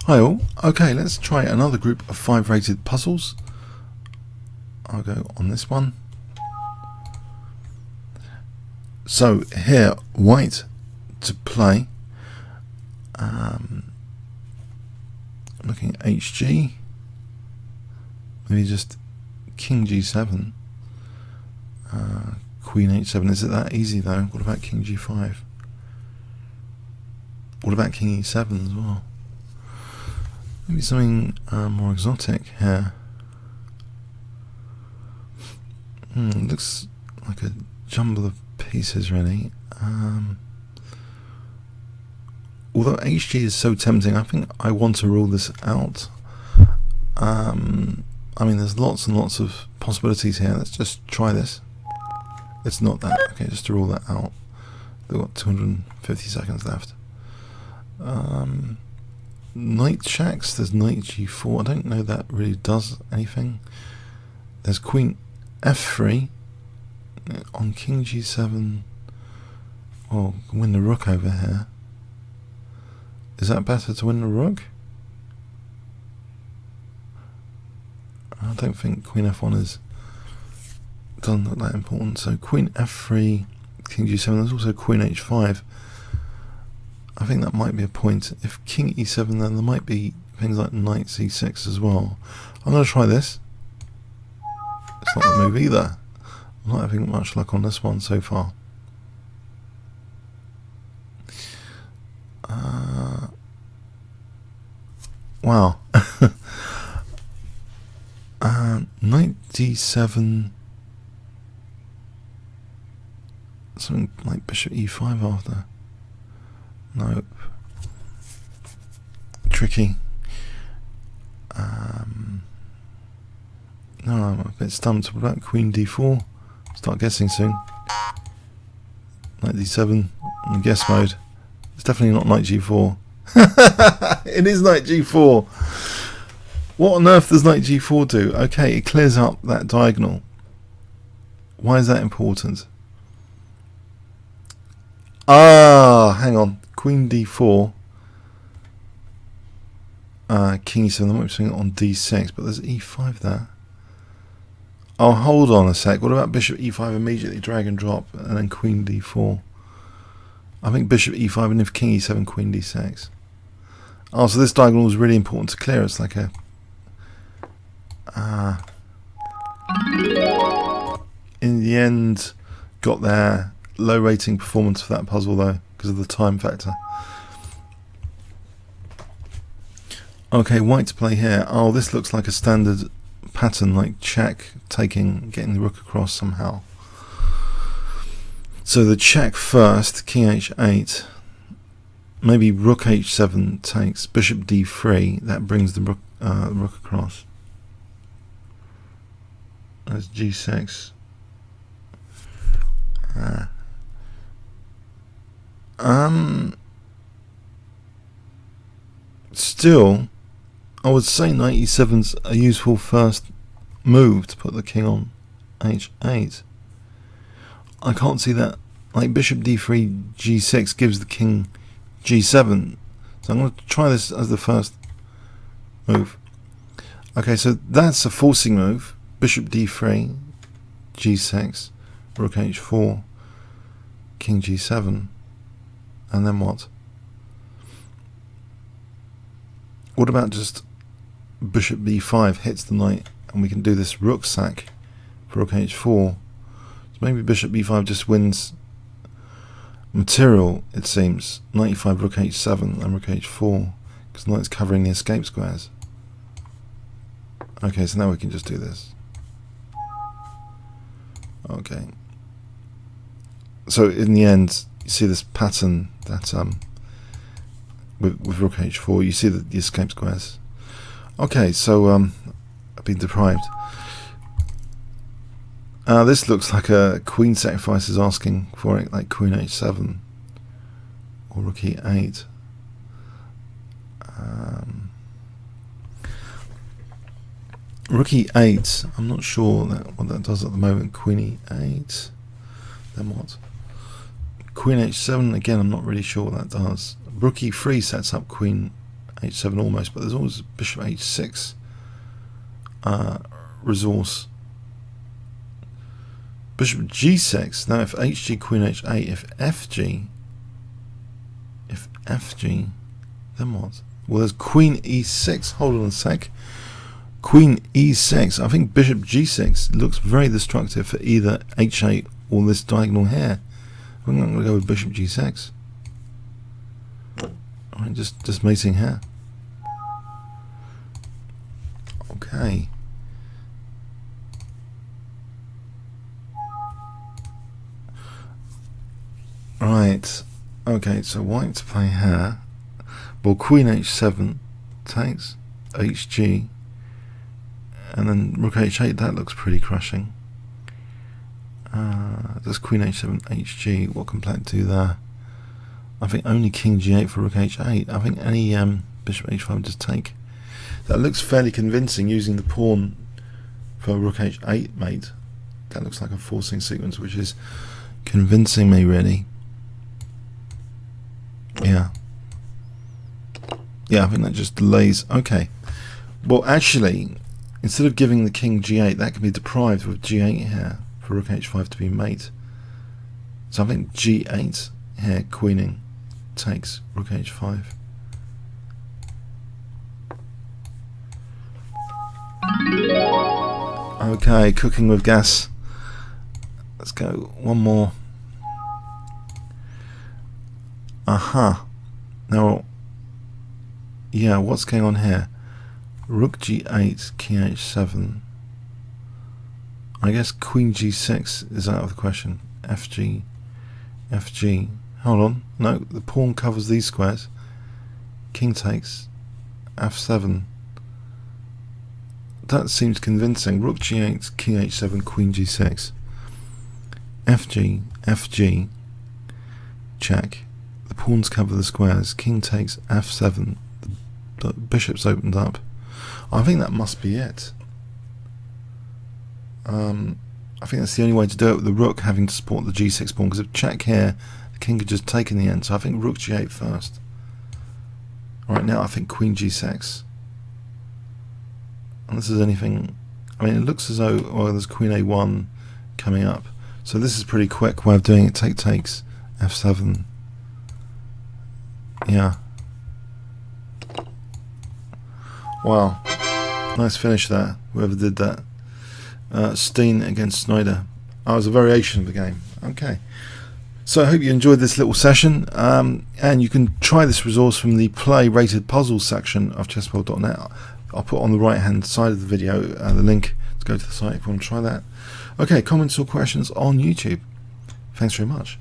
Hi all. Okay, let's try another group of 5 rated puzzles. I'll go on this one. So here, white to play. Looking at HG. Maybe just King G7. Queen H7. Is it that easy though? What about King G5? What about King E7 as well? Maybe something more exotic here. Looks like a jumble of pieces really. Although HG is so tempting, I think I want to rule this out. I mean, there's lots and lots of possibilities here. Let's just try this. It's not that. Okay, just to rule that out. They've got 250 seconds left. Knight checks. There's Knight G4. I don't know that really does anything. There's Queen F3 on King G7. Oh, win the rook over here. Is that better to win the rook? I don't think Queen F1 doesn't look that important. So Queen F3, King G7. There's also Queen H5. I think that might be a point. If King E7, then there might be things like Knight C6 as well. I'm going to try this. It's not the move either. I'm not having much luck on this one so far. Wow. Knight D7. Something like Bishop E5 after. Nope. Tricky. No, I'm a bit stumped. What about Queen D4? Start guessing soon. Knight D7. In guess mode. It's definitely not Knight G4. It is Knight G4. What on earth does Knight G4 do? Okay, it clears up that diagonal. Why is that important? Ah, hang on. Queen D4. King E7. There might be something on D6, but there's E5 there. Oh, hold on a sec. What about Bishop E5 immediately? Drag and drop, and then Queen D4. I think Bishop E5, and if King E7, Queen D6. Oh, so this diagonal is really important to clear. It's like a... in the end, got there. Low rating performance for that puzzle though, because of the time factor. Okay, white to play here. Oh, this looks like a standard pattern, like check, taking, getting the rook across somehow. So the check first, King H8. Maybe Rook H7 takes Bishop D3. That brings the rook across. That's G6. Still, I would say Knight E7's a useful first move to put the king on H8. I can't see that. Like Bishop D3, G6 gives the king G7. So I'm going to try this as the first move. Okay, so that's a forcing move. Bishop D3, G6, Rook H4, King G7. And then what? What about just Bishop B5 hits the knight and we can do this rook sack for Rook H4. So maybe Bishop B5 just wins material, it seems. Knight E5, Rook H7 and Rook H4 because the knight's covering the escape squares. Okay, so now we can just do this. Okay. So in the end, you see this pattern that with Rook H4, you see the escape squares. Okay, so I've been deprived. This looks like a queen sacrifice is asking for it, like Queen H7 or Rook E8. Rook E8, I'm not sure what that does at the moment. Queen E8, then what? Queen H7, again I'm not really sure what that does. Rook E3 sets up Queen h7 almost, but there's always bishop h6 resource. Bishop g6. Now if hg, queen h8, if fg, then what? Well, there's queen e6. Hold on a sec. Queen e6. I think bishop g6 looks very destructive for either h8 or this diagonal here. I'm going to go with bishop g6. Alright, just mating here. Okay. Right. Okay, so white to play here. Well, queen h7 takes hg, and then rook h8. That looks pretty crushing. Does queen h7 hg? What can black do there? I think only king g8 for rook h8. I think any bishop h5 would just take. That looks fairly convincing using the pawn for rook h8 mate. That looks like a forcing sequence, which is convincing me really. Yeah. Yeah, I think that just delays. Okay. Well, actually, instead of giving the king g8, that can be deprived with g8 here for rook h5 to be mate. So I think g8 here, queening, takes rook h5. Okay, cooking with gas. Let's go one more. Aha. Now, yeah, what's going on here? Rook g8, king h7. I guess queen g6 is out of the question. Fg, fg. Hold on. No, the pawn covers these squares. King takes f7. That seems convincing. Rook g8, king h7, queen g6. Fg, fg. Check. The pawns cover the squares. King takes f7. The bishop's opened up. I think that must be it. I think that's the only way to do it, with the rook having to support the g6 pawn, because if check here, the king could just take in the end. So I think rook g8 first. Alright, now I think queen g6. Unless there's anything, I mean, it looks as though, oh, there's queen a1 coming up. So this is a pretty quick way of doing it. Take takes, f7. Yeah. Wow. Nice finish there, whoever did that. Steen against Snyder. Oh, it was a variation of the game. Okay. So I hope you enjoyed this little session, and you can try this resource from the play rated puzzles section of chessworld.net. I'll put on the right hand side of the video the link to go to the site if you want to try that. Okay, comments or questions on YouTube. Thanks very much.